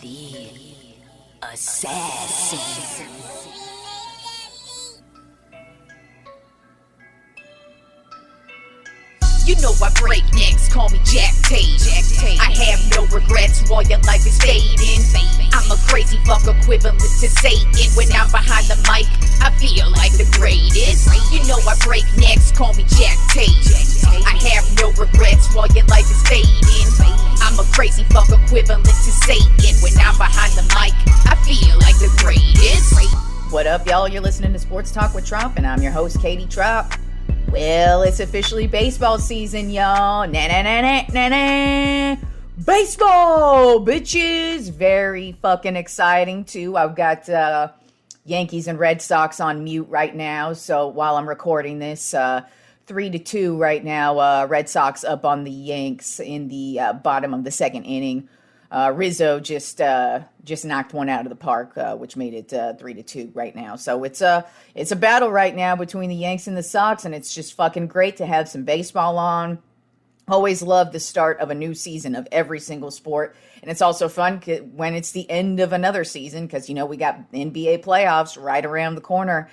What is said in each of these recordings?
The assassin. You know I break necks, call me Jack Tate. I have no regrets while your life is fading. I'm a crazy fuck equivalent to Satan. When I'm behind the mic, I feel like the greatest. You know I break necks, call me Jack Tate. I have no regrets while your life is fading. I'm a crazy fuck equivalent to Satan. When I'm behind the mic, I feel like the greatest. What up, y'all? You're listening to Sports Talk with Tropp, and I'm your host, Katie Tropp. Well, it's officially baseball season, y'all. Na-na-na-na-na-na. Baseball, bitches. Very fucking exciting, too. I've got Yankees and Red Sox on mute right now. So while I'm recording this, 3-2 right now. Red Sox up on the Yanks in the bottom of the second inning. Rizzo just knocked one out of the park, which made it 3-2 right now. So it's a battle right now between the Yanks and the Sox, and it's just fucking great to have some baseball on. Always love the start of a new season of every single sport, and it's also fun when it's the end of another season because, you know, we got NBA playoffs right around the corner.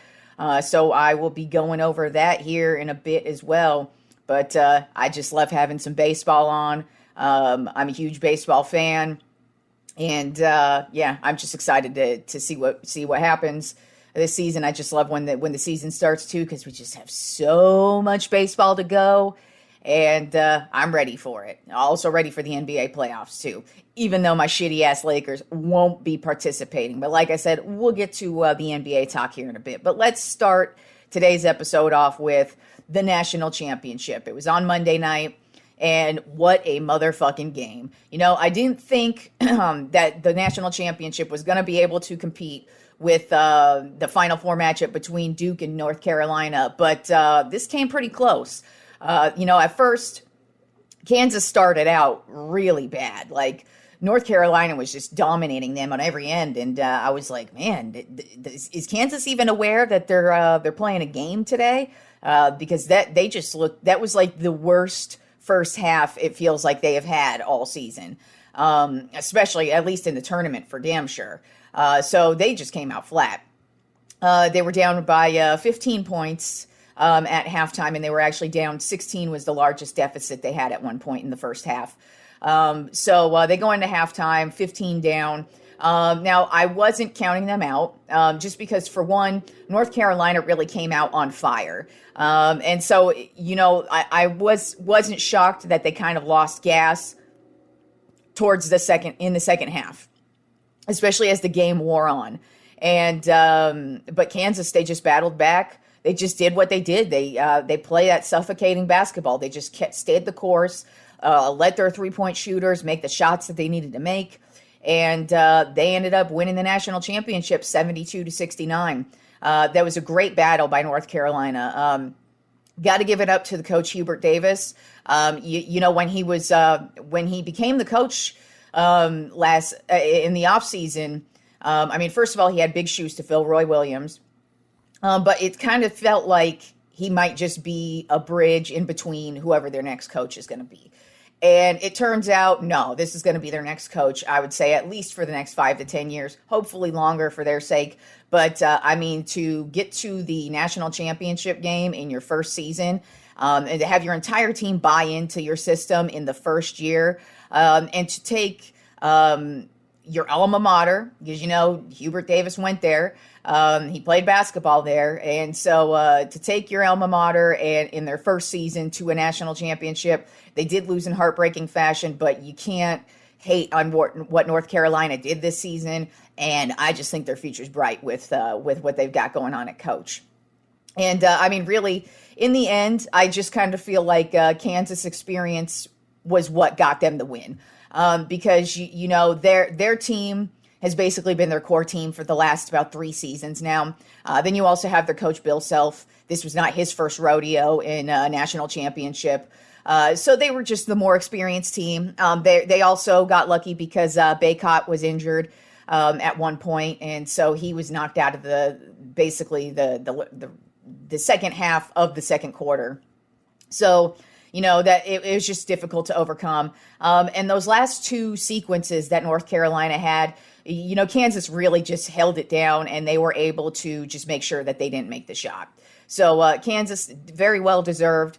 So I will be going over that here in a bit as well. But I just love having some baseball on. I'm a huge baseball fan, and I'm just excited to see what happens this season. I just love when the season starts too, because we just have so much baseball to go, and I'm ready for it. Also ready for the NBA playoffs too, even though my shitty ass Lakers won't be participating. But like I said, we'll get to the NBA talk here in a bit. But let's start today's episode off with the national championship. It was on Monday night. And what a motherfucking game. You know, I didn't think that the national championship was going to be able to compete with the Final Four matchup between Duke and North Carolina, but this came pretty close. At first, Kansas started out really bad. Like, North Carolina was just dominating them on every end, and I was like, man, is Kansas even aware that they're playing a game today? Because that was like the worst first half it feels like they have had all season, especially at least in the tournament for damn sure. So they just came out flat. They were down by 15 points at halftime, and they were actually down 16 was the largest deficit they had at one point in the first half. So they go into halftime, 15 down. Now, I wasn't counting them out just because, for one, North Carolina really came out on fire. And so, you know, I wasn't shocked that they kind of lost gas towards the second half, especially as the game wore on. And but Kansas, they just battled back. They just did what they did. They play that suffocating basketball. They just stayed the course, let their 3-point shooters make the shots that they needed to make. And they ended up winning the national championship 72-69. That was a great battle by North Carolina. Got to give it up to the coach Hubert Davis. When he became the coach in the offseason, first of all, he had big shoes to fill, Roy Williams. But it kind of felt like he might just be a bridge in between whoever their next coach is going to be. And it turns out, no, this is going to be their next coach, I would say, at least for the next 5 to 10 years, hopefully longer for their sake. But, to get to the national championship game in your first season and to have your entire team buy into your system in the first year and to take your alma mater, because, you know, Hubert Davis went there. He played basketball there. And so to take your alma mater and in their first season to a national championship, they did lose in heartbreaking fashion, but you can't hate on what North Carolina did this season. And I just think their future's bright with what they've got going on at coach. And really, in the end, I just kind of feel like Kansas experience was what got them the win. Because, you know, their team has basically been their core team for the last about 3 seasons now. Then you also have their coach, Bill Self. This was not his first rodeo in a national championship. So they were just the more experienced team. They also got lucky because Baycott was injured at one point, and so he was knocked out of the second half of the second quarter. So that it was just difficult to overcome. And those last two sequences that North Carolina had, Kansas really just held it down, and they were able to just make sure that they didn't make the shot. So Kansas, very well deserved,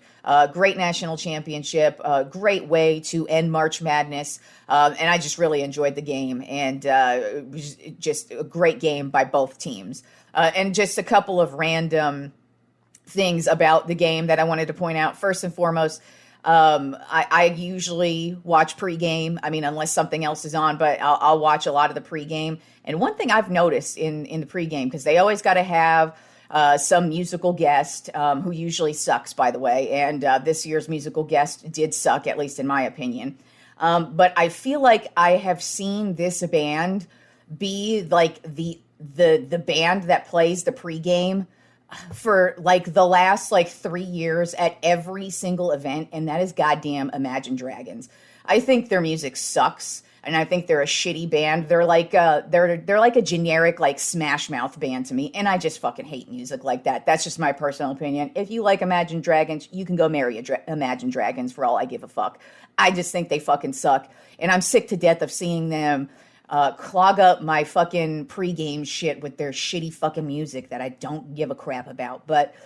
great national championship, great way to end March Madness. And I just really enjoyed the game, and it was just a great game by both teams. And just a couple of random things about the game that I wanted to point out. First and foremost, I usually watch pregame. I mean, unless something else is on, but I'll watch a lot of the pregame. And one thing I've noticed in the pregame, because they always got to have some musical guest who usually sucks, by the way. And this year's musical guest did suck, at least in my opinion. But I feel like I have seen this band be like the band that plays the pregame for like the last 3 years at every single event, and that is goddamn Imagine Dragons. I think their music sucks, and I think they're a shitty band. They're like they're like a generic Smash Mouth band to me, and I just fucking hate music like that. That's just my personal opinion. If you like Imagine Dragons, you can go marry Imagine Dragons for all I give a fuck. I just think they fucking suck, and I'm sick to death of seeing them clog up my fucking pregame shit with their shitty fucking music that I don't give a crap about. But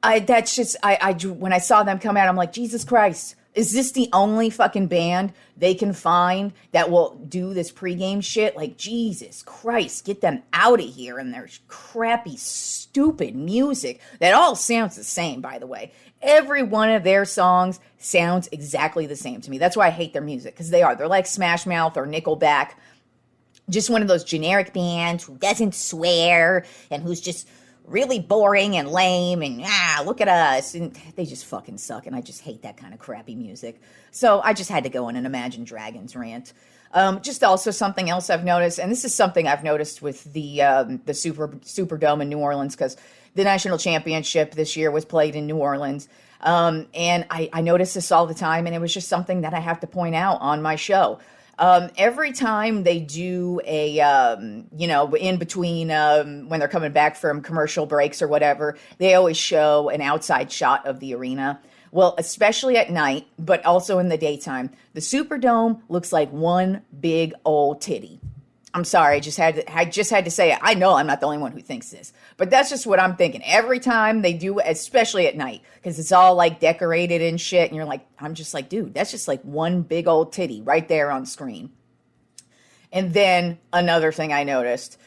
when I saw them come out, I'm like, Jesus Christ, is this the only fucking band they can find that will do this pregame shit? Like, Jesus Christ, get them out of here and their crappy, stupid music that all sounds the same, by the way. Every one of their songs sounds exactly the same to me. That's why I hate their music, because they're like Smash Mouth or Nickelback. Just one of those generic bands who doesn't swear and who's just really boring and lame and look at us. And they just fucking suck, and I just hate that kind of crappy music. So I just had to go on an Imagine Dragons rant. Just also something else I've noticed, and this is something I've noticed with the Superdome in New Orleans, because the national championship this year was played in New Orleans. And I notice this all the time, and it was just something that I have to point out on my show. Every time they do in between when they're coming back from commercial breaks or whatever, they always show an outside shot of the arena. Well, especially at night, but also in the daytime, the Superdome looks like one big old titty. I'm sorry, I just had to say it. I know I'm not the only one who thinks this, but that's just what I'm thinking. Every time they do, especially at night, because it's all decorated and shit, and you're like, I'm just like, dude, that's just one big old titty right there on screen. And then another thing I noticed,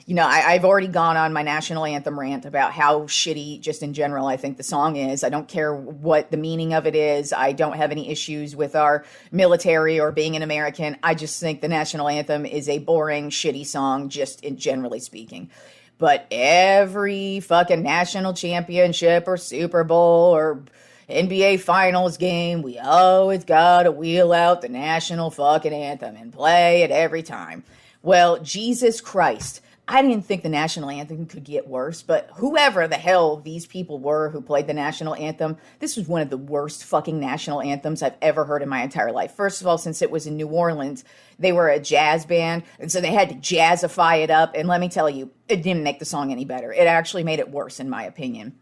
I've already gone on my national anthem rant about how shitty, just in general, I think the song is. I don't care what the meaning of it is. I don't have any issues with our military or being an American. I just think the national anthem is a boring, shitty song, just in generally speaking. But every fucking national championship or Super Bowl or NBA Finals game, we always gotta wheel out the national fucking anthem and play it every time. Well, Jesus Christ, I didn't think the national anthem could get worse, but whoever the hell these people were who played the national anthem, this was one of the worst fucking national anthems I've ever heard in my entire life. First of all, since it was in New Orleans, they were a jazz band, and so they had to jazzify it up, and let me tell you, it didn't make the song any better. It actually made it worse, in my opinion.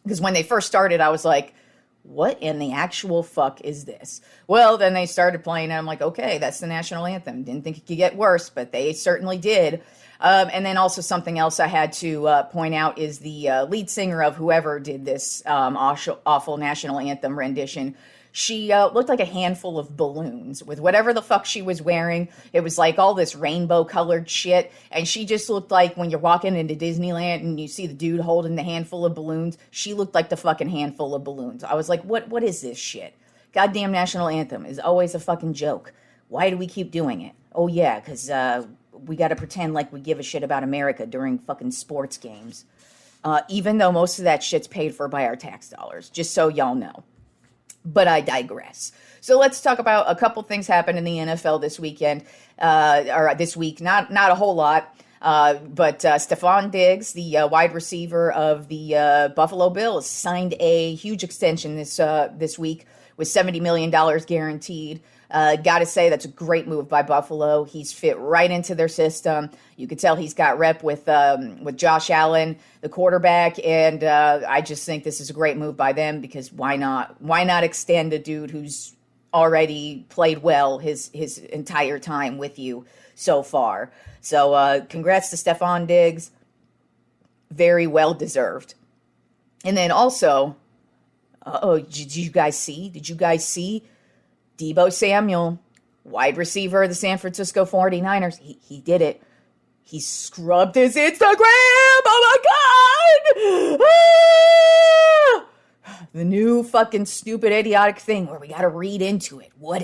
Because when they first started, I was like, what in the actual fuck is this? Well, then they started playing, and I'm like, okay, that's the national anthem. Didn't think it could get worse, but they certainly did. And then also something else I had to point out is the lead singer of whoever did this awful national anthem rendition. She looked like a handful of balloons with whatever the fuck she was wearing. It was like all this rainbow colored shit. And she just looked like when you're walking into Disneyland and you see the dude holding the handful of balloons, she looked like the fucking handful of balloons. I was like, what is this shit? Goddamn national anthem is always a fucking joke. Why do we keep doing it? Oh yeah, because we got to pretend like we give a shit about America during fucking sports games. Even though most of that shit's paid for by our tax dollars, just so y'all know. But I digress. So let's talk about a couple things happened in the NFL this weekend, or this week. Not a whole lot, but Stephon Diggs, the wide receiver of the Buffalo Bills, signed a huge extension this week with $70 million guaranteed. Got to say, that's a great move by Buffalo. He's fit right into their system. You could tell he's got rep with Josh Allen, the quarterback, and I just think this is a great move by them because why not? Why not extend a dude who's already played well his entire time with you so far? So congrats to Stephon Diggs. Very well deserved. And then also, did you guys see? Deebo Samuel, wide receiver of the San Francisco 49ers. He did it. He scrubbed his Instagram. Oh my God! Ah! The new fucking stupid idiotic thing where we got to read into it. What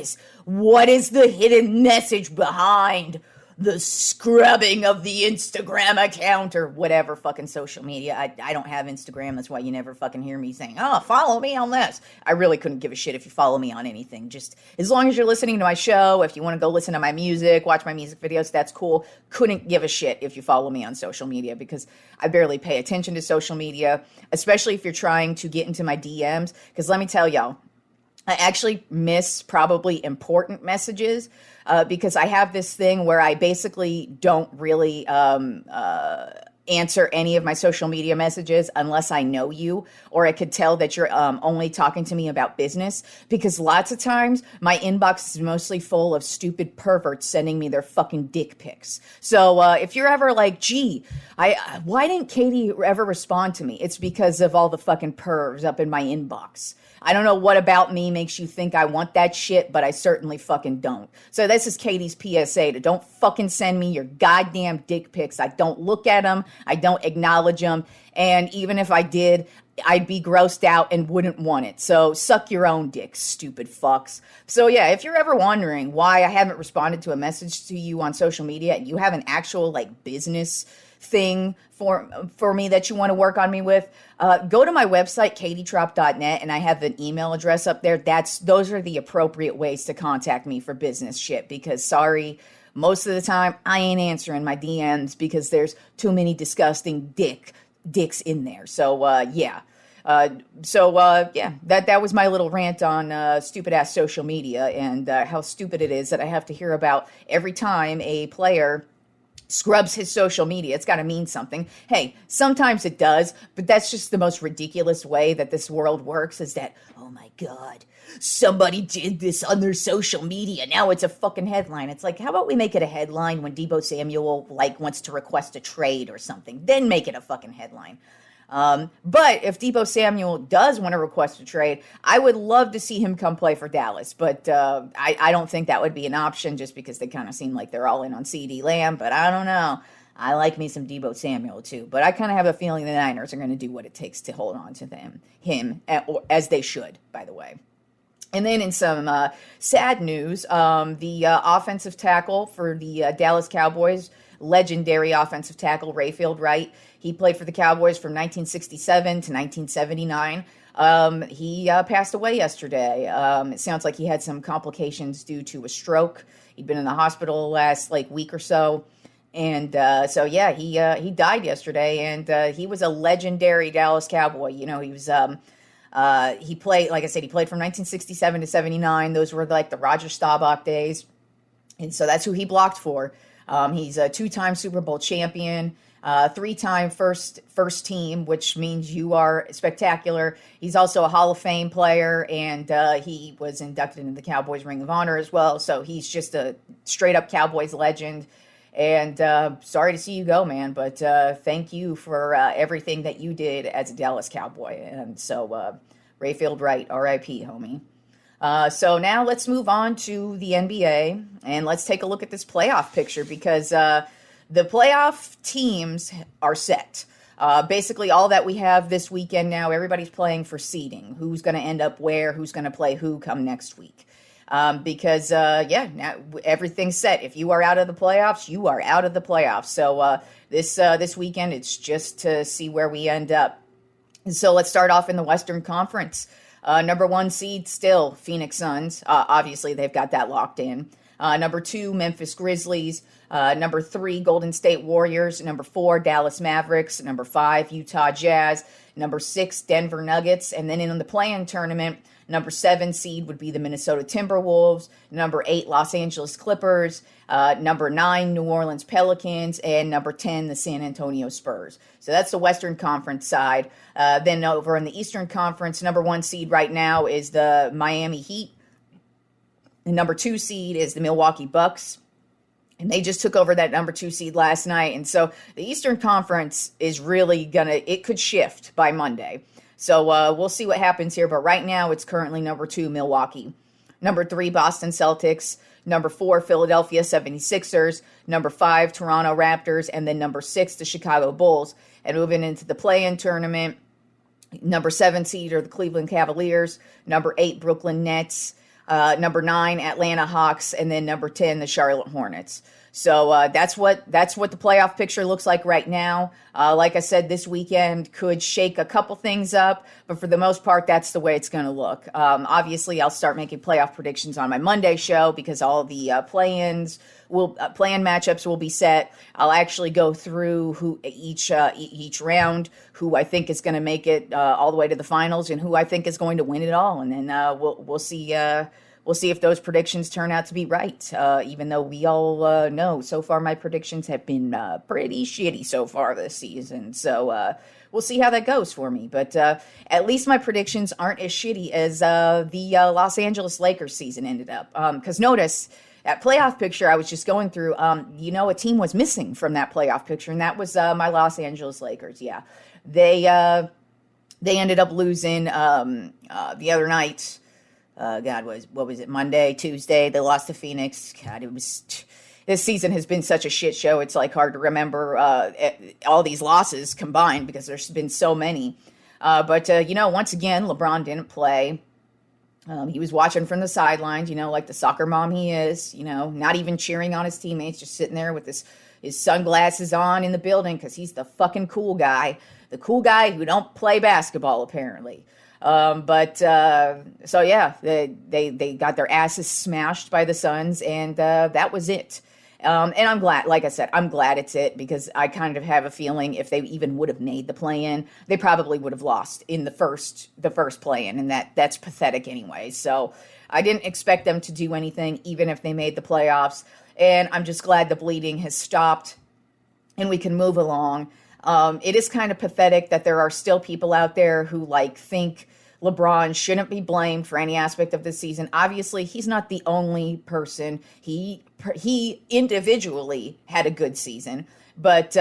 is the hidden message behind the scrubbing of the Instagram account or whatever fucking social media? I don't have Instagram. That's why you never fucking hear me saying, oh, follow me on this. I really couldn't give a shit if you follow me on anything. Just as long as you're listening to my show, if you want to go listen to my music, watch my music videos, that's cool. Couldn't give a shit if you follow me on social media because I barely pay attention to social media, especially if you're trying to get into my DMs. Because let me tell y'all, I actually miss probably important messages because I have this thing where I basically don't really answer any of my social media messages unless I know you, or I could tell that you're only talking to me about business, because lots of times my inbox is mostly full of stupid perverts sending me their fucking dick pics. So if you're ever like, gee, why didn't Katie ever respond to me? It's because of all the fucking pervs up in my inbox. I don't know what about me makes you think I want that shit, but I certainly fucking don't. So this is Katie's PSA to don't fucking send me your goddamn dick pics. I don't look at them. I don't acknowledge them. And even if I did, I'd be grossed out and wouldn't want it. So suck your own dick, stupid fucks. So yeah, if you're ever wondering why I haven't responded to a message to you on social media and you have an actual like business thing for me that you want to work on me with, go to my website, katietropp.net, and I have an email address up there. Those are the appropriate ways to contact me for business shit, because sorry, most of the time I ain't answering my DMs because there's too many disgusting dicks in there. So yeah. That was my little rant on stupid ass social media and how stupid it is that I have to hear about every time a player scrubs his social media. It's got to mean something. Hey, sometimes it does, but that's just the most ridiculous way that this world works, is that, oh my God, somebody did this on their social media. Now it's a fucking headline. It's like, how about we make it a headline when Deebo Samuel wants to request a trade or something? Then make it a fucking headline. But if Deebo Samuel does want to request a trade, I would love to see him come play for Dallas. But I don't think that would be an option just because they kind of seem like they're all in on CeeDee Lamb. But I don't know. I like me some Deebo Samuel too. But I kind of have a feeling the Niners are going to do what it takes to hold on to him, as they should, by the way. And then in some sad news, the offensive tackle for the Dallas Cowboys, legendary offensive tackle Rayfield Wright, he played for the Cowboys from 1967 to 1979. He passed away yesterday. It sounds like he had some complications due to a stroke. He'd been in the hospital the last week or so. And he died yesterday. And he was a legendary Dallas Cowboy. You know, he was... he played, like I said, he played from 1967 to 79. Those were the Roger Staubach days. And so that's who he blocked for. He's a 2-time Super Bowl champion, 3-time first team, which means you are spectacular. He's also a Hall of Fame player, and he was inducted into the Cowboys Ring of Honor as well. So he's just a straight up Cowboys legend. And sorry to see you go, man, but thank you for everything that you did as a Dallas Cowboy. And so Rayfield Wright, R.I.P., homie. So now let's move on to the NBA, and let's take a look at this playoff picture, because the playoff teams are set. Basically, all that we have this weekend now, everybody's playing for seeding. Who's going to end up where, who's going to play who come next week. Now everything's set. If you are out of the playoffs, you are out of the playoffs. So this weekend, it's just to see where we end up. And so let's start off in the Western Conference. Number 1 seed still Phoenix Suns. Obviously, they've got that locked in. Number 2, Memphis Grizzlies. Number 3, Golden State Warriors. Number 4, Dallas Mavericks. Number 5, Utah Jazz. Number 6, Denver Nuggets. And then in the play-in tournament, Number 7 seed would be the Minnesota Timberwolves. Number 8, Los Angeles Clippers. Number 9, New Orleans Pelicans. And number 10, the San Antonio Spurs. So that's the Western Conference side. Then over in the Eastern Conference, number 1 seed right now is the Miami Heat. The number 2 seed is the Milwaukee Bucks. And they just took over that number 2 seed last night. And so the Eastern Conference is really it could shift by Monday. So we'll see what happens here. But right now it's currently number 2, Milwaukee. Number 3, Boston Celtics. Number 4, Philadelphia 76ers. Number 5, Toronto Raptors. And then number 6, the Chicago Bulls. And moving into the play-in tournament, number 7 seed are the Cleveland Cavaliers. Number 8, Brooklyn Nets. Number 9, Atlanta Hawks, and then number 10, the Charlotte Hornets. So that's what the playoff picture looks like right now. Like I said, this weekend could shake a couple things up, but for the most part, that's the way it's going to look. Obviously, I'll start making playoff predictions on my Monday show because all the play-in matchups will be set. I'll actually go through who each round, who I think is going to make it all the way to the finals, and who I think is going to win it all, and then we'll see. We'll see if those predictions turn out to be right, even though we all know so far my predictions have been pretty shitty so far this season. So we'll see how that goes for me. But at least my predictions aren't as shitty as the Los Angeles Lakers season ended up. Because notice, that playoff picture I was just going through, a team was missing from that playoff picture, and that was my Los Angeles Lakers. Yeah, they ended up losing the other night. What was it? Monday, Tuesday, they lost to Phoenix. God, this season has been such a shit show. It's like hard to remember all these losses combined because there's been so many. But once again, LeBron didn't play. He was watching from the sidelines, like the soccer mom he is, not even cheering on his teammates, just sitting there with his sunglasses on in the building because he's the fucking cool guy. The cool guy who don't play basketball, apparently. So yeah, they got their asses smashed by the Suns, and that was it. And I'm glad, like I said, I'm glad it's it, because I kind of have a feeling if they even would have made the play-in, they probably would have lost in the first play-in, and that's pathetic anyway. So I didn't expect them to do anything, even if they made the playoffs, and I'm just glad the bleeding has stopped and we can move along. It is kind of pathetic that there are still people out there who think LeBron shouldn't be blamed for any aspect of the season. Obviously, he's not the only person. He individually had a good season, but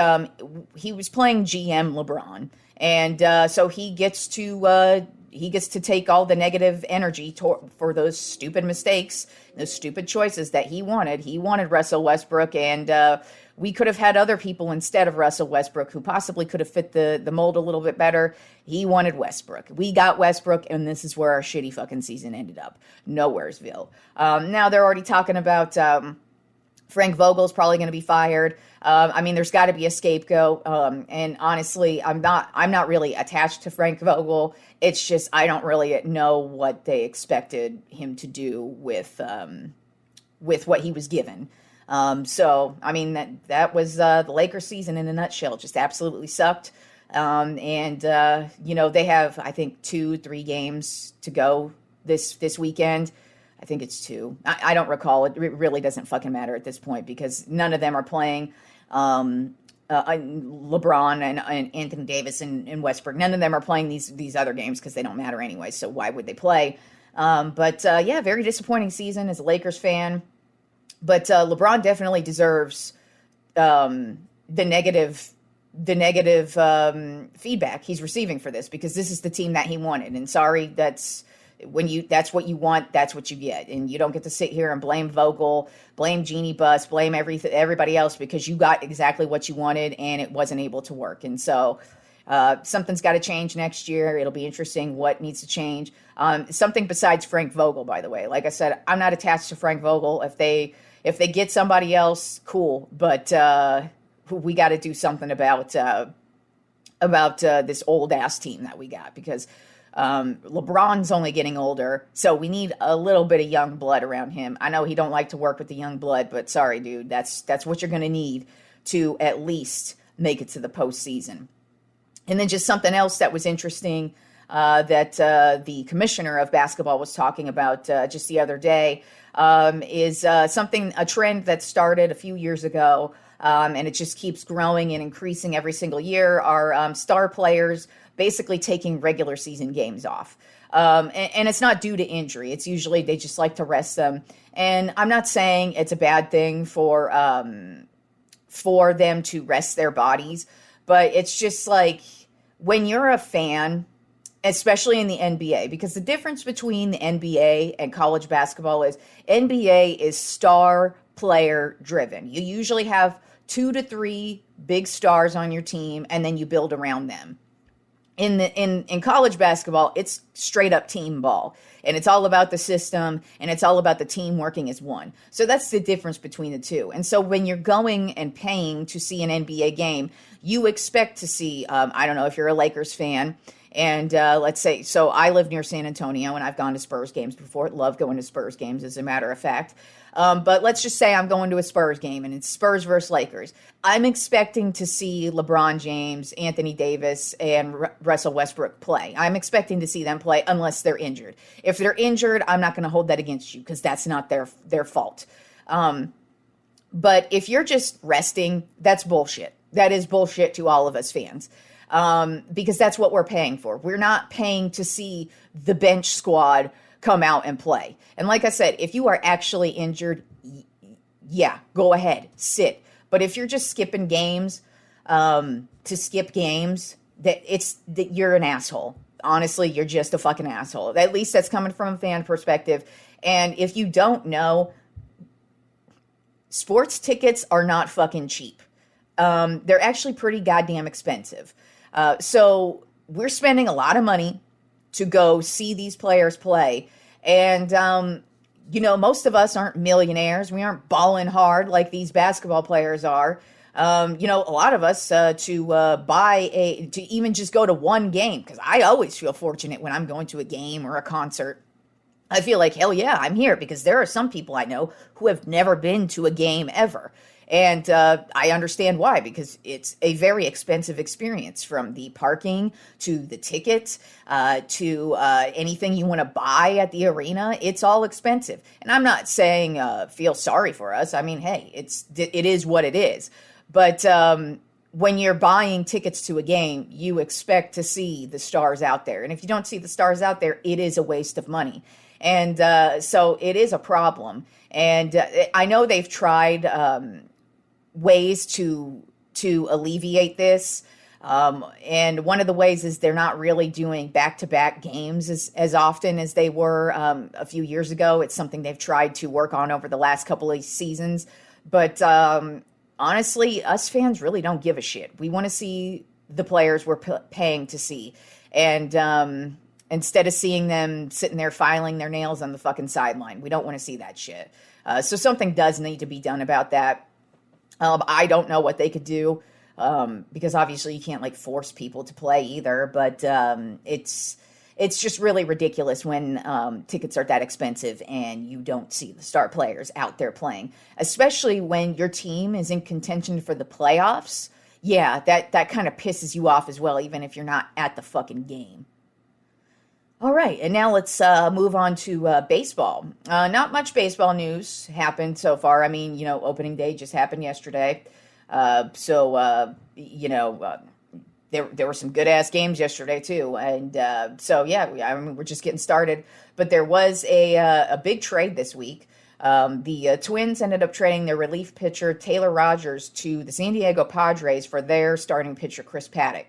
he was playing GM LeBron, and so he gets to take all the negative energy for those stupid mistakes, those stupid choices that he wanted. He wanted Russell Westbrook, and we could have had other people instead of Russell Westbrook who possibly could have fit the mold a little bit better. He wanted Westbrook. We got Westbrook, and this is where our shitty fucking season ended up. Nowheresville. Now they're already talking about Frank Vogel's probably going to be fired. There's got to be a scapegoat. And honestly, I'm not really attached to Frank Vogel. It's just I don't really know what they expected him to do with what he was given. That was the Lakers season in a nutshell. Just absolutely sucked. They have, I think, 2-3 games to go this weekend. I think it's 2. I don't recall. It really doesn't fucking matter at this point because none of them are playing. LeBron and Anthony Davis and Westbrook. None of them are playing these other games because they don't matter anyway. So why would they play? Very disappointing season as a Lakers fan. But LeBron definitely deserves the negative feedback he's receiving for this, because this is the team that he wanted. And sorry, that's what you want, that's what you get. And you don't get to sit here and blame Vogel, blame Jeannie Buss, blame everybody else, because you got exactly what you wanted and it wasn't able to work. And so something's got to change next year. It'll be interesting what needs to change. Something besides Frank Vogel, by the way. Like I said, I'm not attached to Frank Vogel. If they get somebody else, cool. But we got to do something about this old ass team that we got, because LeBron's only getting older, so we need a little bit of young blood around him. I know he don't like to work with the young blood, but sorry, dude, that's what you're going to need to at least make it to the postseason. And then just something else that was interesting. that the commissioner of basketball was talking about just the other day is a trend that started a few years ago, and it just keeps growing and increasing every single year, are star players basically taking regular season games off. And it's not due to injury. It's usually they just like to rest them. And I'm not saying it's a bad thing for them to rest their bodies, but it's just like when you're a fan, especially in the NBA, because the difference between the NBA and college basketball is NBA is star player driven. You usually have 2 to 3 big stars on your team, and then you build around them. In college basketball, it's straight up team ball, and it's all about the system, and it's all about the team working as one. So that's the difference between the two. And so when you're going and paying to see an NBA game, you expect to see, I don't know if you're a Lakers fan, and let's say, so I live near San Antonio, and I've gone to Spurs games before. Love going to Spurs games, as a matter of fact. But let's just say I'm going to a Spurs game, and it's Spurs versus Lakers. I'm expecting to see LeBron James, Anthony Davis, and Russell Westbrook play. I'm expecting to see them play unless they're injured. If they're injured, I'm not going to hold that against you because that's not their fault. But if you're just resting, that's bullshit. That is bullshit to all of us fans. Because that's what we're paying for. We're not paying to see the bench squad come out and play. And like I said, if you are actually injured, yeah, go ahead, sit. But if you're just skipping games to skip games, that you're an asshole. Honestly, you're just a fucking asshole. At least that's coming from a fan perspective. And if you don't know, sports tickets are not fucking cheap. They're actually pretty goddamn expensive. So we're spending a lot of money to go see these players play. And, most of us aren't millionaires. We aren't balling hard like these basketball players are. A lot of us to even just go to one game, because I always feel fortunate when I'm going to a game or a concert. I feel like, hell yeah, I'm here, because there are some people I know who have never been to a game ever. And I understand why, because it's a very expensive experience, from the parking to the tickets to anything you want to buy at the arena. It's all expensive. And I'm not saying feel sorry for us. I mean, hey, it is what it is. But when you're buying tickets to a game, you expect to see the stars out there. And if you don't see the stars out there, it is a waste of money. And so it is a problem. And I know they've tried ways to alleviate this. And one of the ways is they're not really doing back-to-back games as often as they were a few years ago. It's something they've tried to work on over the last couple of seasons. But honestly, us fans really don't give a shit. We want to see the players we're paying to see. And instead of seeing them sitting there filing their nails on the fucking sideline, we don't want to see that shit. So something does need to be done about that. I don't know what they could do, because obviously you can't force people to play either. But it's just really ridiculous when tickets are that expensive and you don't see the star players out there playing, especially when your team is in contention for the playoffs. Yeah, that kind of pisses you off as well, even if you're not at the fucking game. All right, and now let's move on to baseball. Not much baseball news happened so far. I mean, opening day just happened yesterday. There were some good-ass games yesterday, too. And we're just getting started. But there was a big trade this week. The Twins ended up trading their relief pitcher, Taylor Rogers, to the San Diego Padres for their starting pitcher, Chris Paddock.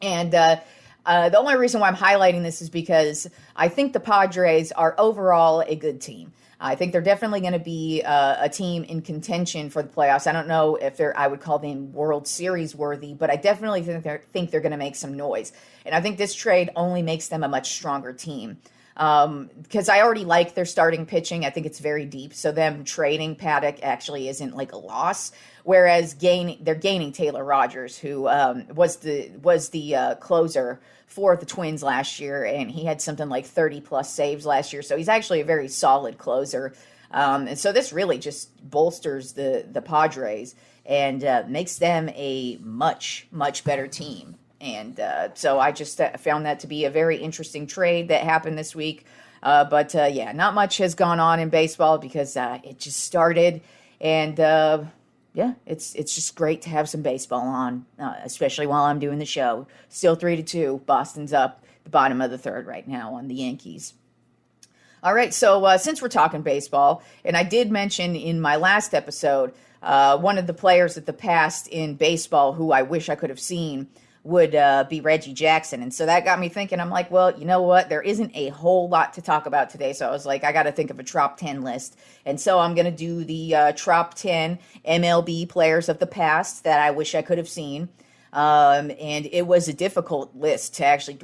And the only reason why I'm highlighting this is because I think the Padres are overall a good team. I think they're definitely going to be a team in contention for the playoffs. I don't know if I would call them World Series worthy, but I definitely think they're going to make some noise. And I think this trade only makes them a much stronger team. Because I already like their starting pitching. I think it's very deep. So them trading Paddock actually isn't a loss. Whereas they're gaining Taylor Rogers, who was the closer for the Twins last year, and he had something like 30 plus saves last year. So he's actually a very solid closer. And so this really just bolsters the Padres and makes them a much, much better team. And so I just found that to be a very interesting trade that happened this week. But not much has gone on in baseball because it just started. And it's just great to have some baseball on, especially while I'm doing the show. Still 3-2. Boston's up the bottom of the third right now on the Yankees. All right, so since we're talking baseball, and I did mention in my last episode, one of the players of the past in baseball who I wish I could have seen would be Reggie Jackson. And so that got me thinking. I'm like, well, you know what? There isn't a whole lot to talk about today. So I was like, I got to think of a Tropp 10 list. And so I'm going to do the Tropp 10 MLB players of the past that I wish I could have seen. And it was a difficult list to actually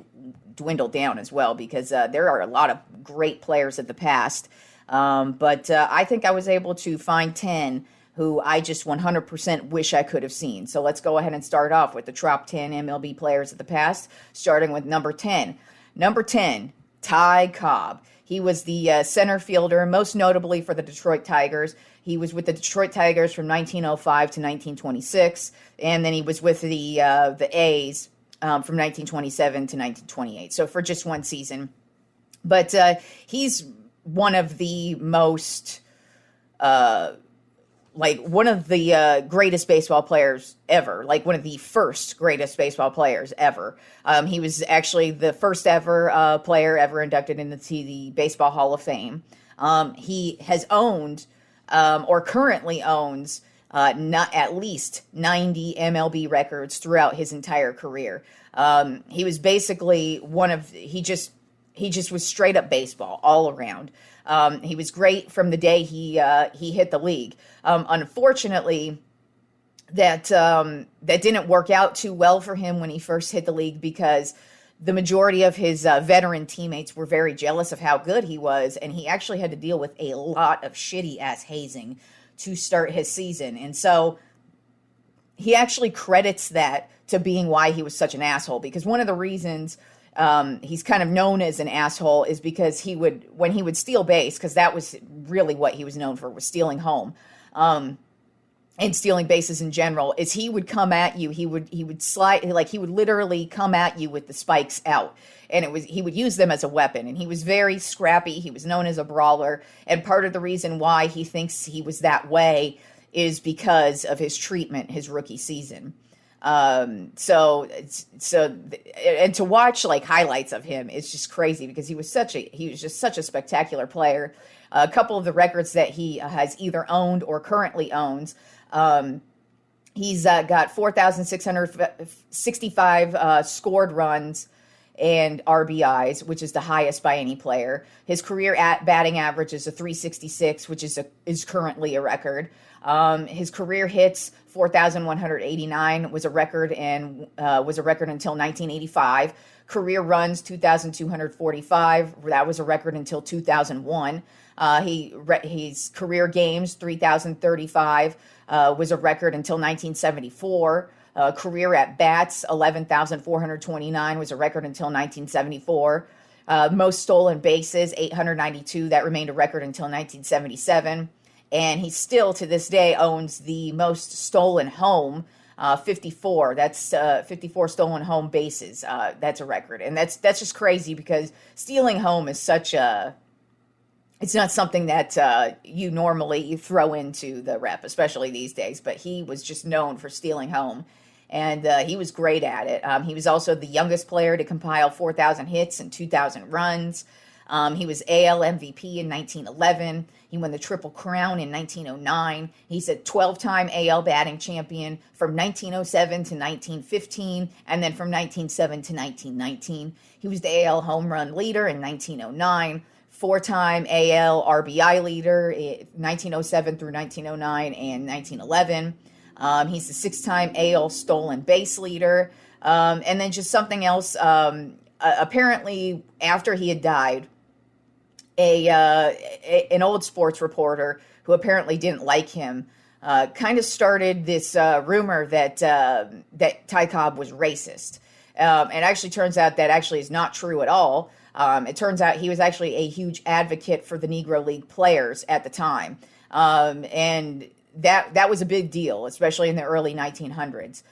dwindle down as well because there are a lot of great players of the past. But I think I was able to find 10 who I just 100% wish I could have seen. So let's go ahead and start off with the Tropp 10 MLB players of the past, starting with number 10. Number 10, Ty Cobb. He was the center fielder, most notably for the Detroit Tigers. He was with the Detroit Tigers from 1905 to 1926, and then he was with the A's from 1927 to 1928. So for just one season. But he's one of the most... one of the greatest baseball players ever, like one of the first greatest baseball players ever. He was actually the first ever player ever inducted into the Baseball Hall of Fame. He has owned or currently owns not at least 90 MLB records throughout his entire career. He was basically he just was straight up baseball all around. He was great from the day he hit the league. Unfortunately, that didn't work out too well for him when he first hit the league because the majority of his veteran teammates were very jealous of how good he was, and he actually had to deal with a lot of shitty-ass hazing to start his season. And so he actually credits that to being why he was such an asshole, because one of the reasons he's kind of known as an asshole is because when he would steal base, because that was really what he was known for, was stealing home, and stealing bases in general, is he would come at you, he would slide, like he would literally come at you with the spikes out, and he would use them as a weapon, and he was very scrappy, he was known as a brawler, and part of the reason why he thinks he was that way is because of his treatment his rookie season. And to watch like highlights of him, it's just crazy because he was just such a spectacular player. A couple of the records that he has either owned or currently owns, he's got 4,665 scored runs and RBIs, which is the highest by any player. His career batting average is a 366, which is currently a record. His career hits, 4,189, was a record until 1985. Career runs, 2,245. That was a record until 2001. His career games, 3,035, was a record until 1974. Career at bats, 11,429, was a record until 1974. Most stolen bases, 892. That remained a record until 1977. And he still, to this day, owns the most stolen home, 54. That's 54 stolen home bases. That's a record. And that's just crazy because stealing home is it's not something that you normally throw into the rep, especially these days. But he was just known for stealing home. And he was great at it. He was also the youngest player to compile 4,000 hits and 2,000 runs. He was AL MVP in 1911. He won the Triple Crown in 1909. He's a 12-time AL batting champion from 1907 to 1915, and then from 1907 to 1919. He was the AL home run leader in 1909, 4-time AL RBI leader in 1907 through 1909 and 1911. He's the 6-time AL stolen base leader. And then just something else, apparently after he had died, an old sports reporter who apparently didn't like him kind of started this rumor that Ty Cobb was racist. It actually turns out that actually is not true at all. It turns out he was actually a huge advocate for the Negro League players at the time. And that was a big deal, especially in the early 1900s.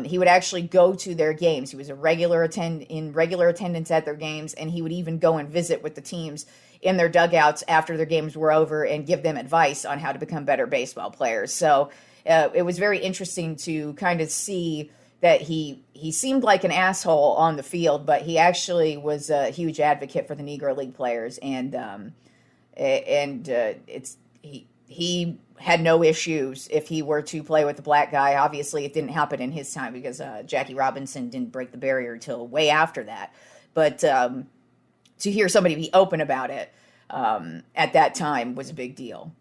He would actually go to their games. He was in regular attendance at their games, and he would even go and visit with the teams in their dugouts after their games were over and give them advice on how to become better baseball players. So it was very interesting to kind of see that he seemed like an asshole on the field, but he actually was a huge advocate for the Negro League players, and he had no issues if he were to play with the black guy. Obviously, it didn't happen in his time because Jackie Robinson didn't break the barrier until way after that. But to hear somebody be open about it at that time was a big deal.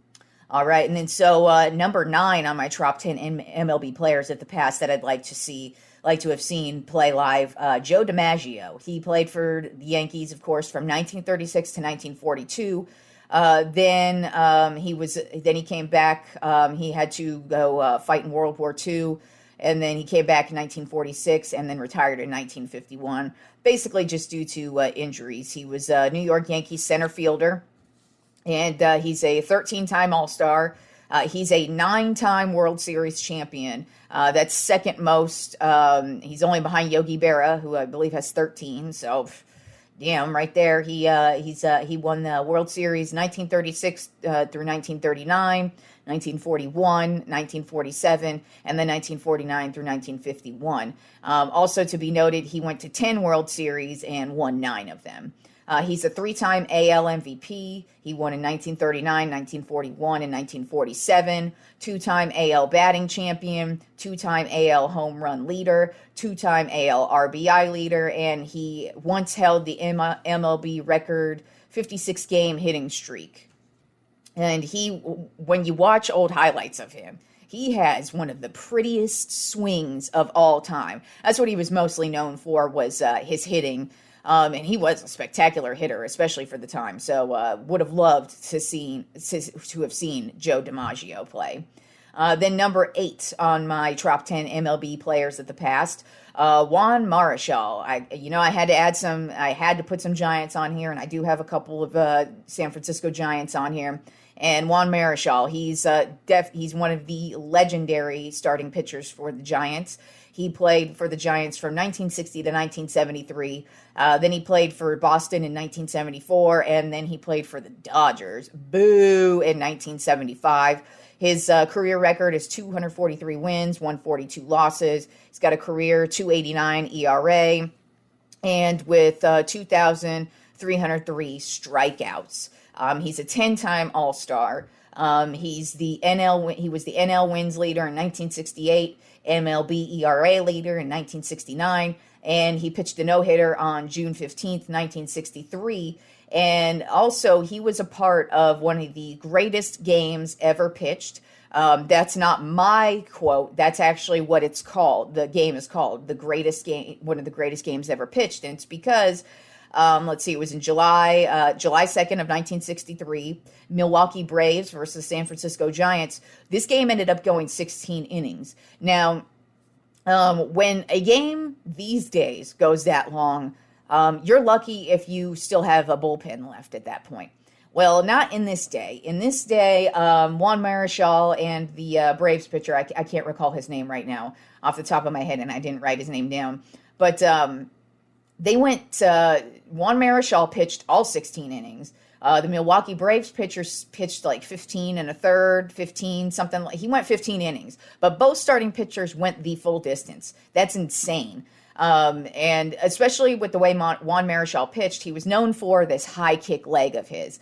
All right, and then so number 9 on my top 10 MLB players of the past that I'd like to have seen play live, Joe DiMaggio. He played for the Yankees, of course, from 1936 to 1942. Then he came back. He had to go fight in World War II, and then he came back in 1946 and then retired in 1951, basically just due to injuries. He was a New York Yankees center fielder, and he's a 13-time All-Star. He's a 9-time World Series champion. That's second most. He's only behind Yogi Berra, who I believe has 13. So, damn, right there. He won the World Series 1936 through 1939, 1941, 1947, and then 1949 through 1951. Also to be noted, he went to 10 World Series and won 9 of them. He's a 3-time AL MVP. He won in 1939, 1941, and 1947. 2-time AL batting champion, 2-time AL home run leader, 2-time AL RBI leader, and he once held the MLB record 56-game hitting streak. And when you watch old highlights of him, he has one of the prettiest swings of all time. That's what he was mostly known for, was his hitting. And he was a spectacular hitter, especially for the time. So would have loved to have seen Joe DiMaggio play. Then number 8 on my top 10 MLB players of the past, Juan Marichal. I had to put some Giants on here, and I do have a couple of San Francisco Giants on here. And Juan Marichal, he's one of the legendary starting pitchers for the Giants. He played for the Giants from 1960 to 1973. Then he played for Boston in 1974, and then he played for the Dodgers, in 1975. His career record is 243 wins, 142 losses. He's got a career 2.89 ERA, and with 2,303 strikeouts. He's a 10-time All-Star. He was the NL wins leader in 1968, MLB ERA leader in 1969, and he pitched a no-hitter on June 15th, 1963. And also, he was a part of one of the greatest games ever pitched. That's not my quote. That's actually what it's called. The game is called the greatest game, one of the greatest games ever pitched. And it's because, it was in July 2nd of 1963, Milwaukee Braves versus San Francisco Giants. This game ended up going 16 innings. Now, when a game these days goes that long, you're lucky if you still have a bullpen left at that point. Well, not in this day. In this day, Juan Marichal and the Braves pitcher, I can't recall his name right now off the top of my head, and I didn't write his name down. But they went, Juan Marichal pitched all 16 innings. The Milwaukee Braves pitchers pitched like 15 and a third, 15, something like, he went 15 innings. But both starting pitchers went the full distance. That's insane. And especially with the way Juan Marichal pitched, he was known for this high kick leg of his.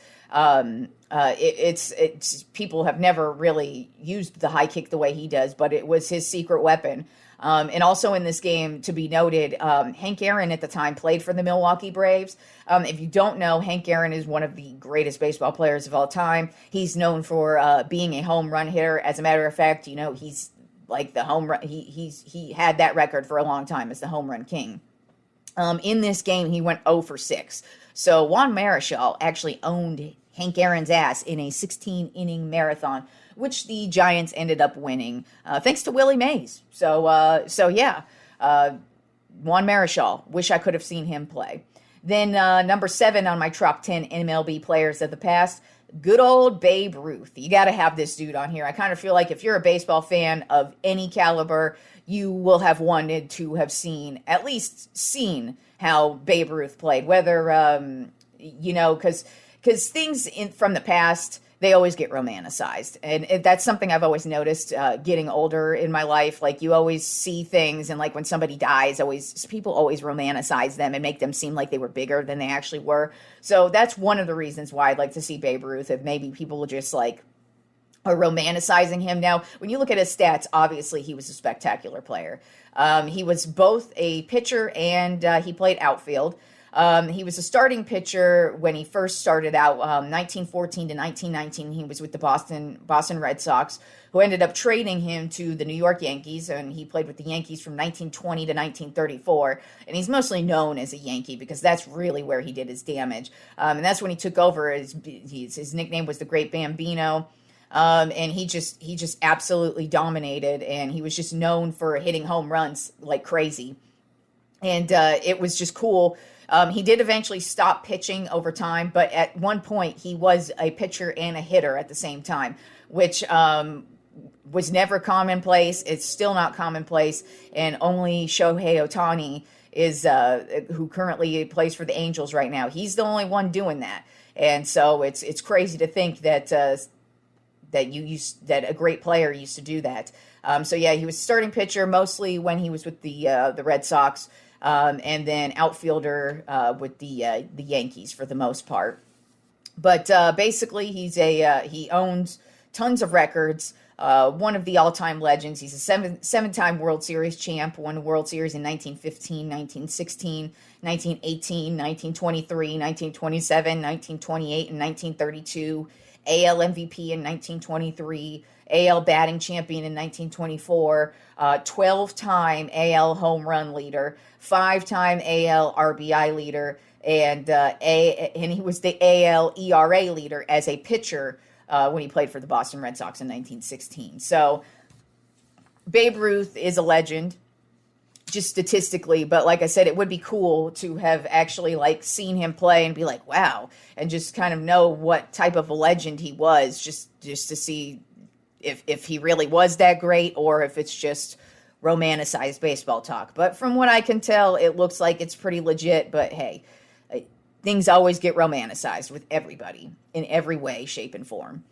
It's people have never really used the high kick the way he does, but it was his secret weapon. And also in this game, to be noted, Hank Aaron at the time played for the Milwaukee Braves. If you don't know, Hank Aaron is one of the greatest baseball players of all time. He's known for being a home run hitter. As a matter of fact, he's like the home run. He had that record for a long time as the home run king. In this game, he went 0 for 6. So Juan Marichal actually owned Hank Aaron's ass in a 16-inning marathon, which the Giants ended up winning, thanks to Willie Mays. So yeah, Juan Marichal, wish I could have seen him play. Then number 7 on my top 10 MLB players of the past, good old Babe Ruth. You got to have this dude on here. I kind of feel like if you're a baseball fan of any caliber, you will have wanted to have at least seen how Babe Ruth played. Whether, because things from the past, they always get romanticized. And that's something I've always noticed getting older in my life. Like, you always see things, and like when somebody dies, people always romanticize them and make them seem like they were bigger than they actually were. So that's one of the reasons why I'd like to see Babe Ruth, if maybe people just like are romanticizing him. Now, when you look at his stats, obviously he was a spectacular player. He was both a pitcher and he played outfield. He was a starting pitcher when he first started out, 1914 to 1919. He was with the Boston Red Sox, who ended up trading him to the New York Yankees, and he played with the Yankees from 1920 to 1934. And he's mostly known as a Yankee because that's really where he did his damage. And that's when he took over. His nickname was the Great Bambino. And he just absolutely dominated, and he was just known for hitting home runs like crazy. And it was just cool. He did eventually stop pitching over time, but at one point he was a pitcher and a hitter at the same time, which was never commonplace. It's still not commonplace, and only Shohei Ohtani is who currently plays for the Angels right now. He's the only one doing that, and so it's crazy to think that that a great player used to do that. So yeah, he was starting pitcher mostly when he was with the Red Sox. And then outfielder with the Yankees for the most part. But basically, he owns tons of records. One of the all-time legends. He's a seven-time World Series champ. Won the World Series in 1915, 1916, 1918, 1923, 1927, 1928, and 1932. AL MVP in 1923. AL batting champion in 1924, 12-time AL home run leader, 5-time AL RBI leader, and he was the AL ERA leader as a pitcher when he played for the Boston Red Sox in 1916. So Babe Ruth is a legend, just statistically, but like I said, it would be cool to have actually like seen him play and be like, wow, and just kind of know what type of a legend he was, just to see if he really was that great, or if it's just romanticized baseball talk. But from what I can tell, it looks like it's pretty legit. But hey, things always get romanticized with everybody in every way, shape, and form.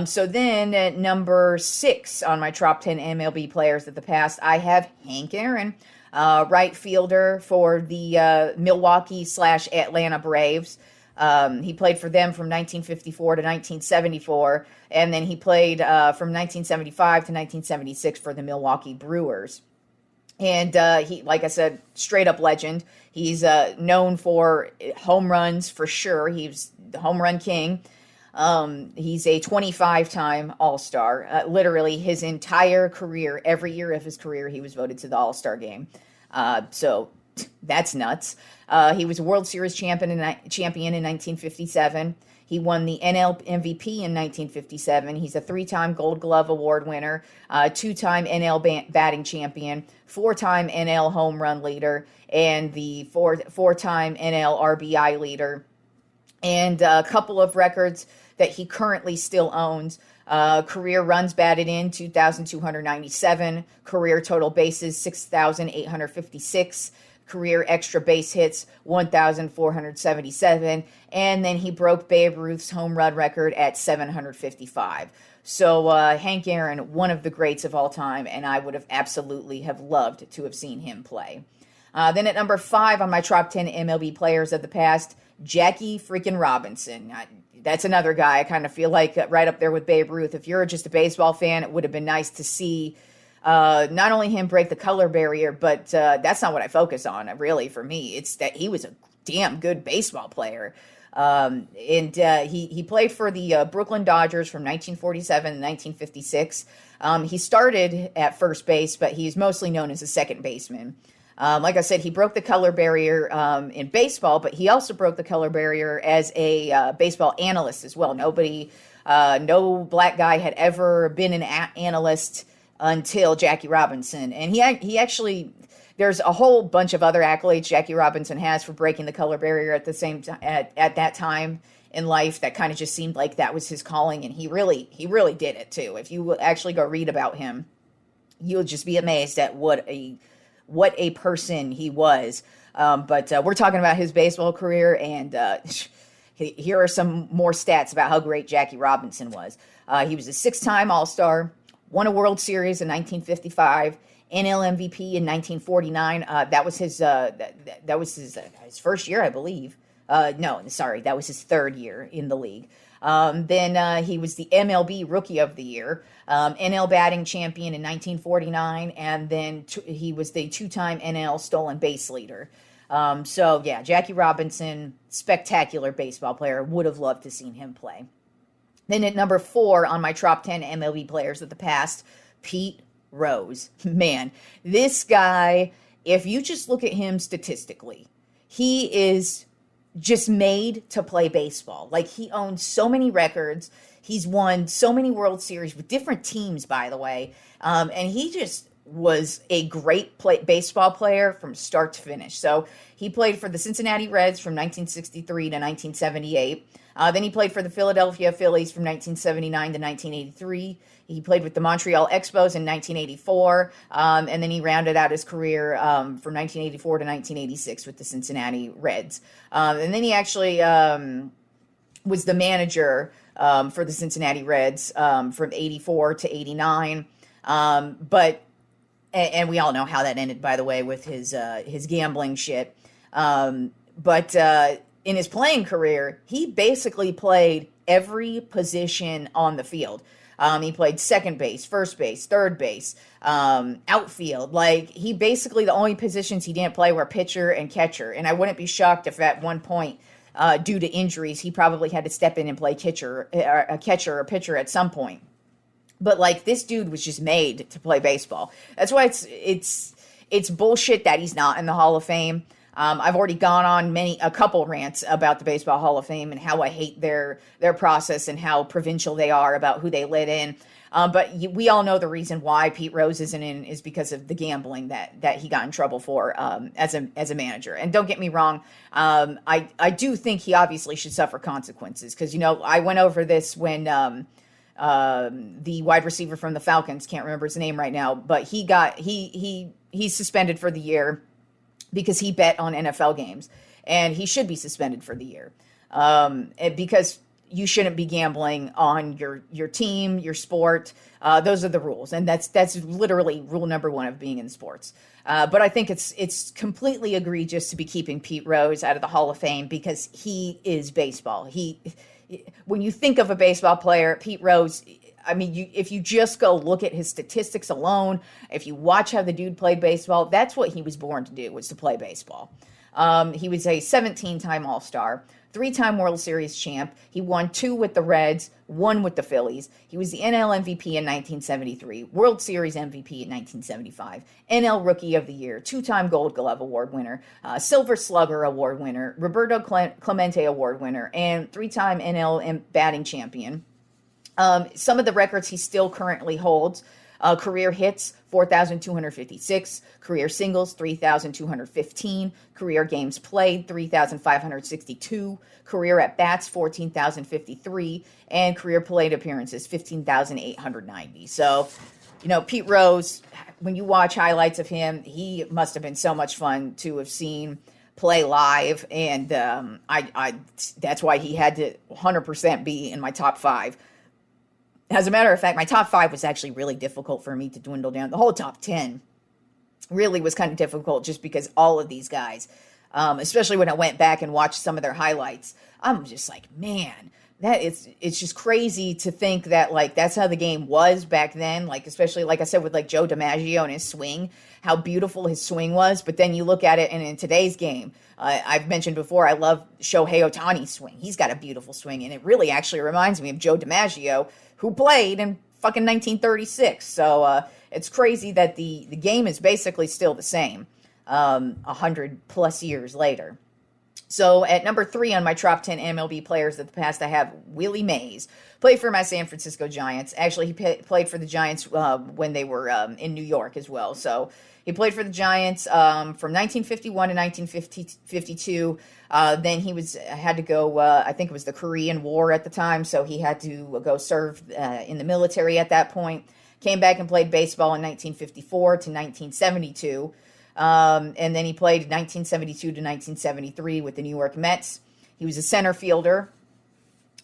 So then at number 6 on my top 10 MLB players of the past, I have Hank Aaron, right fielder for the Milwaukee/Atlanta Braves. He played for them from 1954 to 1974, and then he played from 1975 to 1976 for the Milwaukee Brewers. And he, like I said, straight up legend. He's known for home runs for sure. He's the home run king. He's a 25-time All-Star. Literally his entire career, every year of his career, he was voted to the All-Star game. So that's nuts. He was a World Series champion in 1957. He won the NL MVP in 1957. He's a 3-time Gold Glove Award winner, 2-time NL batting champion, 4-time NL home run leader, and the four-time NL RBI leader. And a couple of records that he currently still owns. Career runs batted in, 2,297. Career total bases, 6,856. Career extra base hits, 1,477. And then he broke Babe Ruth's home run record at 755. So Hank Aaron, one of the greats of all time, and I would have absolutely have loved to have seen him play. Then at number 5 on my top 10 MLB players of the past, Jackie freaking Robinson. That's another guy I kind of feel like right up there with Babe Ruth. If you're just a baseball fan, it would have been nice to see not only him break the color barrier, but that's not what I focus on, really, for me. It's that he was a damn good baseball player. And he played for the Brooklyn Dodgers from 1947 to 1956. He started at first base, but he's mostly known as a second baseman. Like I said, he broke the color barrier in baseball, but he also broke the color barrier as a baseball analyst as well. No black guy had ever been an analyst until Jackie Robinson. And he actually, there's a whole bunch of other accolades Jackie Robinson has for breaking the color barrier at the same time, at that time in life that kind of just seemed like that was his calling, and he really did it too. If you actually go read about him, you'll just be amazed at what a person he was. But we're talking about his baseball career, and here are some more stats about how great Jackie Robinson was. He was a 6-time All-Star, won a World Series in 1955, NL MVP in 1949. That was his first year, I believe. No, sorry, that was his third year in the league. Then he was the MLB Rookie of the Year, NL batting champion in 1949, and then he was the 2-time NL stolen base leader. So yeah, Jackie Robinson, spectacular baseball player. Would have loved to seen him play. Then at number 4 on my top 10 MLB players of the past, Pete Rose. Man, this guy, if you just look at him statistically, he is just made to play baseball. Like, he owns so many records. He's won so many World Series with different teams, by the way. And he just was a great baseball player from start to finish. So he played for the Cincinnati Reds from 1963 to 1978. Then he played for the Philadelphia Phillies from 1979 to 1983. He played with the Montreal Expos in 1984. And then he rounded out his career from 1984 to 1986 with the Cincinnati Reds. And then he actually was the manager for the Cincinnati Reds from 84 to 89. And we all know how that ended, by the way, with his gambling shit. But in his playing career, he basically played every position on the field. He played second base, first base, third base, outfield. Like, he basically, the only positions he didn't play were pitcher and catcher. And I wouldn't be shocked if at one point, due to injuries, he probably had to step in and play catcher or pitcher at some point. But like, this dude was just made to play baseball. That's why it's bullshit that he's not in the Hall of Fame. I've already gone on a couple rants about the Baseball Hall of Fame and how I hate their process and how provincial they are about who they let in. But we all know the reason why Pete Rose isn't in is because of the gambling that he got in trouble for as a manager. And don't get me wrong, I do think he obviously should suffer consequences, because I went over this when the wide receiver from the Falcons, can't remember his name right now, but he's suspended for the year because he bet on NFL games, and he should be suspended for the year because you shouldn't be gambling on your team, your sport. Those are the rules, and that's literally rule number 1 of being in sports. But I think it's completely egregious to be keeping Pete Rose out of the Hall of Fame, because he is baseball. When you think of a baseball player, Pete Rose, I mean, if you just go look at his statistics alone, if you watch how the dude played baseball, that's what he was born to do, was to play baseball. He was a 17-time All-Star, 3-time World Series champ. He won 2 with the Reds, 1 with the Phillies. He was the NL MVP in 1973, World Series MVP in 1975, NL Rookie of the Year, 2-time Gold Glove Award winner, Silver Slugger Award winner, Roberto Clemente Award winner, and 3-time NL batting champion. Some of the records he still currently holds: career hits, 4,256, career singles, 3,215, career games played, 3,562, career at-bats, 14,053, and career plate appearances, 15,890. So, Pete Rose, when you watch highlights of him, he must have been so much fun to have seen play live, and I that's why he had to 100% be in my top 5. As a matter of fact, my top 5 was actually really difficult for me to dwindle down. The whole top 10 really was kind of difficult, just because all of these guys, especially when I went back and watched some of their highlights, I'm just like, man, it's just crazy to think that, like, that's how the game was back then. Like, especially, like I said, with like Joe DiMaggio and his swing, how beautiful his swing was. But then you look at it, and in today's game, I've mentioned before, I love Shohei Ohtani's swing. He's got a beautiful swing, and it really actually reminds me of Joe DiMaggio, who played in fucking 1936. So it's crazy that the game is basically still the same 100 plus years later. So at number 3 on my top 10 MLB players of the past, I have Willie Mays. Played for my San Francisco Giants. Actually, he played for the Giants when they were in New York as well. So he played for the Giants from 1951 to 1952. Then he had to go, I think it was the Korean War at the time, so he had to go serve in the military at that point. Came back and played baseball in 1954 to 1972. And then he played 1972 to 1973 with the New York Mets. He was a center fielder.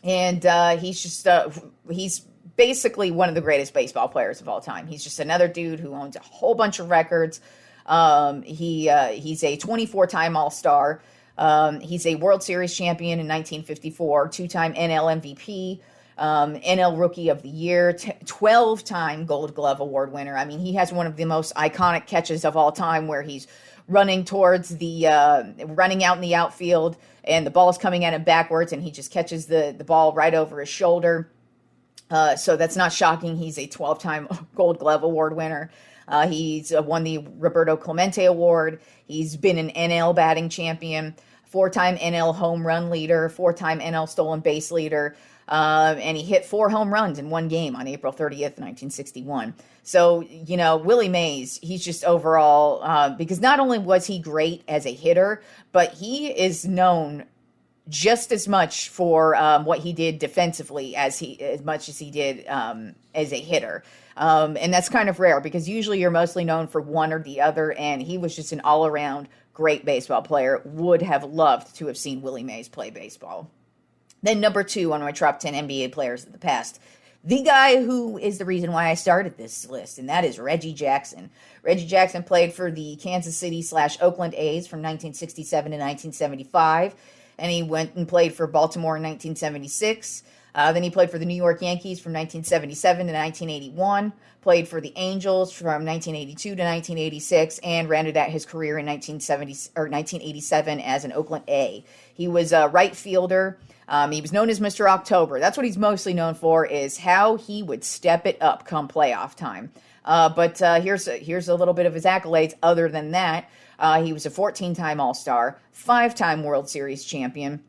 And he's basically one of the greatest baseball players of all time. He's just another dude who owns a whole bunch of records. He's a 24-time All-Star. He's a World Series champion in 1954, 2-time NL MVP, NL Rookie of the Year, 12-time Gold Glove Award winner. I mean, he has one of the most iconic catches of all time where he's running towards running out in the outfield, and the ball's coming at him backwards, and he just catches the ball right over his shoulder. So that's not shocking. He's a 12-time Gold Glove Award winner. He's won the Roberto Clemente Award. He's been an NL batting champion, 4-time NL home run leader, 4-time NL stolen base leader, and he hit 4 home runs in one game on April 30th, 1961. So, Willie Mays, he's just overall, because not only was he great as a hitter, but he is known just as much for what he did defensively as much as he did as a hitter. And that's kind of rare because usually you're mostly known for one or the other, and he was just an all-around great baseball player. Would have loved to have seen Willie Mays play baseball. Then number 2 on my top 10 NBA players of the past, the guy who is the reason why I started this list, and that is Reggie Jackson. Reggie Jackson played for the Kansas City/Oakland A's from 1967 to 1975, and he went and played for Baltimore in 1976. Then he played for the New York Yankees from 1977 to 1981, played for the Angels from 1982 to 1986, and rounded out his career in 1987 as an Oakland A. He was a right fielder. He was known as Mr. October. That's what he's mostly known for, is how he would step it up come playoff time. But here's a little bit of his accolades. Other than that, he was a 14-time All-Star, 5-time World Series champion.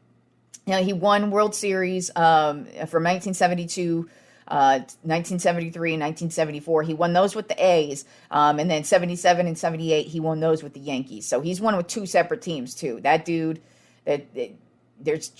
He won World Series from 1972, 1973, and 1974. He won those with the A's, and then 77 and 78, he won those with the Yankees. So he's won with 2 separate teams, too. That dude, there's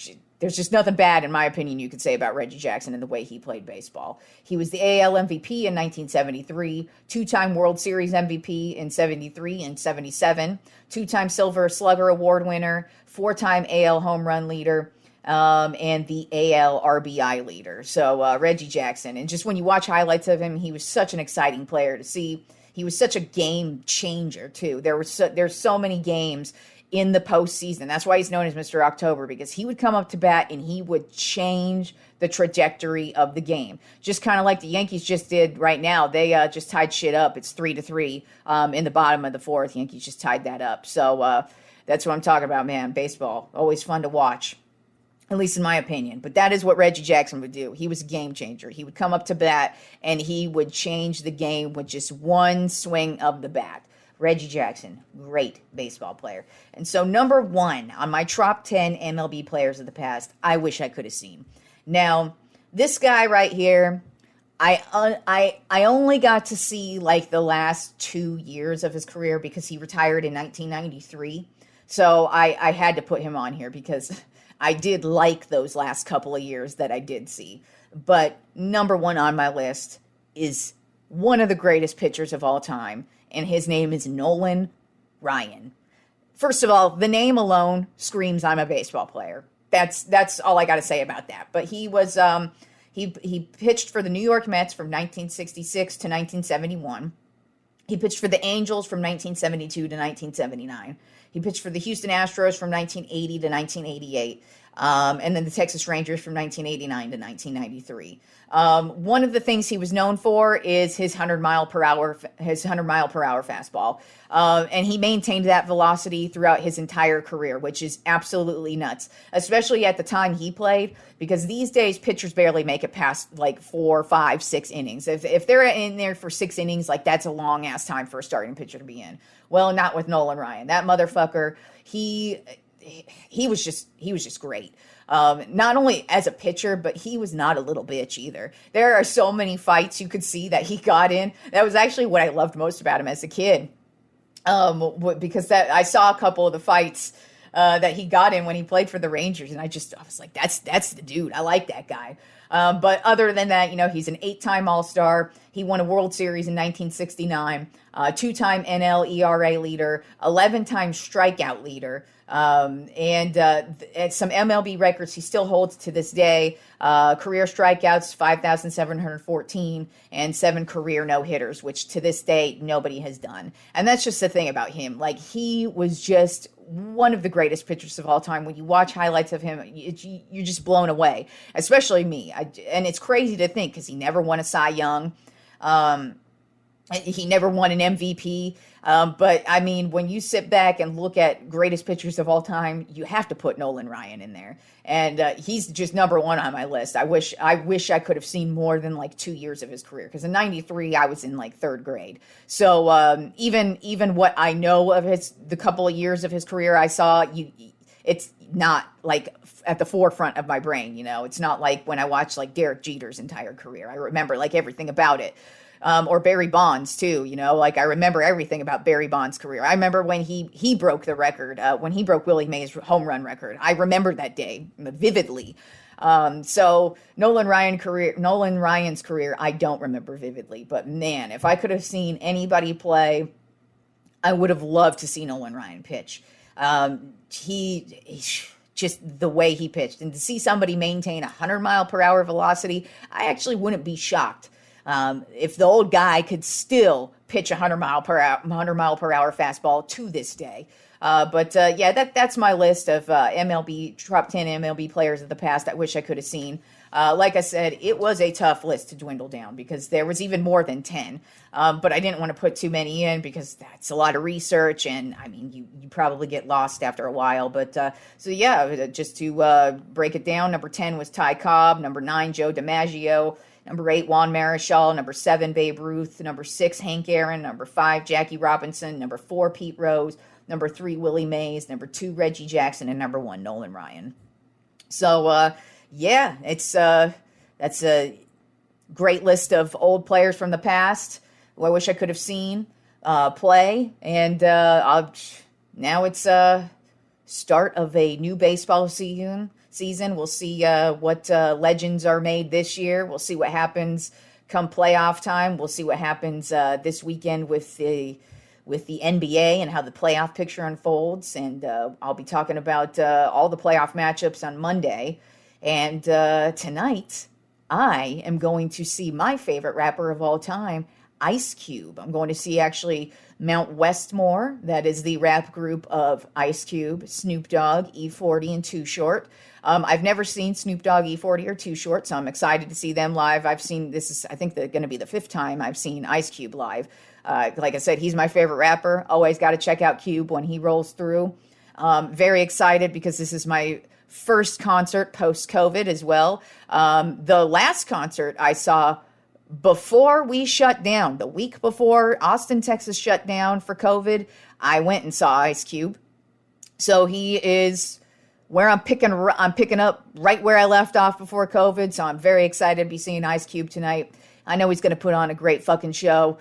just nothing bad, in my opinion, you could say about Reggie Jackson and the way he played baseball. He was the AL MVP in 1973, 2-time World Series MVP in 73 and 77, 2-time Silver Slugger Award winner, 4-time AL home run leader, and the AL RBI leader. So Reggie Jackson. And just when you watch highlights of him, he was such an exciting player to see. He was such a game changer, too. There's so many games in the postseason. That's why he's known as Mr. October, because he would come up to bat and he would change the trajectory of the game. Just kind of like the Yankees just did right now. They just tied shit up. It's 3-3 in the bottom of the 4th. Yankees just tied that up. So that's what I'm talking about, man. Baseball, always fun to watch, at least in my opinion. But that is what Reggie Jackson would do. He was a game changer. He would come up to bat and he would change the game with just one swing of the bat. Reggie Jackson, great baseball player. And so number 1 on my top 10 MLB players of the past, I wish I could have seen. Now, this guy right here, I only got to see like the last 2 years of his career because he retired in 1993. So I had to put him on here because I did like those last couple of years that I did see. But number 1 on my list is one of the greatest pitchers of all time, and his name is Nolan Ryan. First of all, the name alone screams I'm a baseball player. That's all I got to say about that. But he was he pitched for the New York Mets from 1966 to 1971. He pitched for the Angels from 1972 to 1979. He pitched for the Houston Astros from 1980 to 1988. And then the Texas Rangers from 1989 to 1993. One of the things he was known for is his 100-mile-per-hour fastball. And he maintained that velocity throughout his entire career, which is absolutely nuts, especially at the time he played, because these days pitchers barely make it past like 4, 5, 6 innings. If they're in there for 6 innings, like that's a long ass time for a starting pitcher to be in. Well, not with Nolan Ryan. That motherfucker, he was just great. Not only as a pitcher, but he was not a little bitch either. There are so many fights you could see that he got in. That was actually what I loved most about him as a kid. Because I saw a couple of the fights that he got in when he played for the Rangers, and I was like, that's the dude. I like that guy. But other than that, he's an 8-time All-Star. He won a World Series in 1969, 2-time NL ERA leader, 11-time strikeout leader, and some MLB records he still holds to this day. Career strikeouts, 5,714, and 7 career no-hitters, which to this day, nobody has done. And that's just the thing about him. Like, he was just one of the greatest pitchers of all time. When you watch highlights of him, you're just blown away, especially me. And it's crazy to think because he never won a Cy Young. He never won an MVP. But, I mean, when you sit back and look at greatest pitchers of all time, you have to put Nolan Ryan in there. And he's just number one on my list. I wish I could have seen more than like 2 years of his career. Because in 93, I was in like third grade. So even what I know of the couple of years of his career I saw, it's not like at the forefront of my brain. It's not like when I watched like Derek Jeter's entire career. I remember like everything about it. Or Barry Bonds too, like I remember everything about Barry Bonds' career. I remember when he broke the record, when he broke Willie Mays' home run record. I remember that day vividly. So Nolan Ryan's career, I don't remember vividly, but man, if I could have seen anybody play, I would have loved to see Nolan Ryan pitch. He just the way he pitched, and to see somebody maintain 100-mile-per-hour velocity, I actually wouldn't be shocked. If the old guy could still pitch 100-mile-per-hour fastball to this day. But that's my list of Top 10 MLB players of the past I wish I could have seen. Like I said, it was a tough list to dwindle down because there was even more than 10. But I didn't want to put too many in because that's a lot of research, and I mean, you probably get lost after a while. But just to break it down, number 10 was Ty Cobb, number 9, Joe DiMaggio, number 8, Juan Marichal, number 7, Babe Ruth, number 6, Hank Aaron, number 5, Jackie Robinson, number 4, Pete Rose, number 3, Willie Mays, number 2, Reggie Jackson, and number 1, Nolan Ryan. So, that's a great list of old players from the past who I wish I could have seen play. And now it's start of a new baseball season. We'll see what legends are made this year. We'll see what happens come playoff time. We'll see what happens this weekend with the NBA and how the playoff picture unfolds. And I'll be talking about all the playoff matchups on Monday. And tonight, I am going to see my favorite rapper of all time, Ice Cube. I'm going to see actually Mount Westmore. That is the rap group of Ice Cube, Snoop Dogg, E40, and Too Short. I've never seen Snoop Dogg, E40, or Too Short, so I'm excited to see them live. I think going to be the 5th time I've seen Ice Cube live. Like I said, he's my favorite rapper. Always got to check out Cube when he rolls through. Very excited because this is my first concert post-COVID as well. The last concert I saw before we shut down, the week before Austin, Texas shut down for COVID, I went and saw Ice Cube. So he is where I'm picking up right where I left off before COVID. So I'm very excited to be seeing Ice Cube tonight. I know he's going to put on a great fucking show.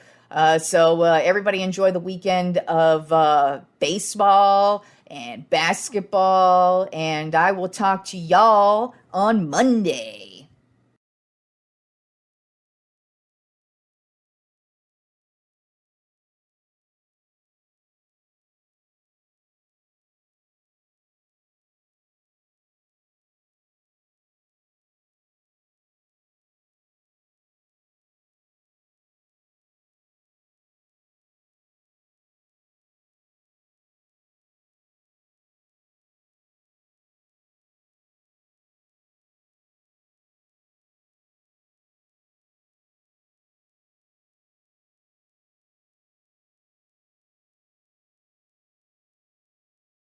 So everybody enjoy the weekend of baseball and basketball, and I will talk to y'all on Monday.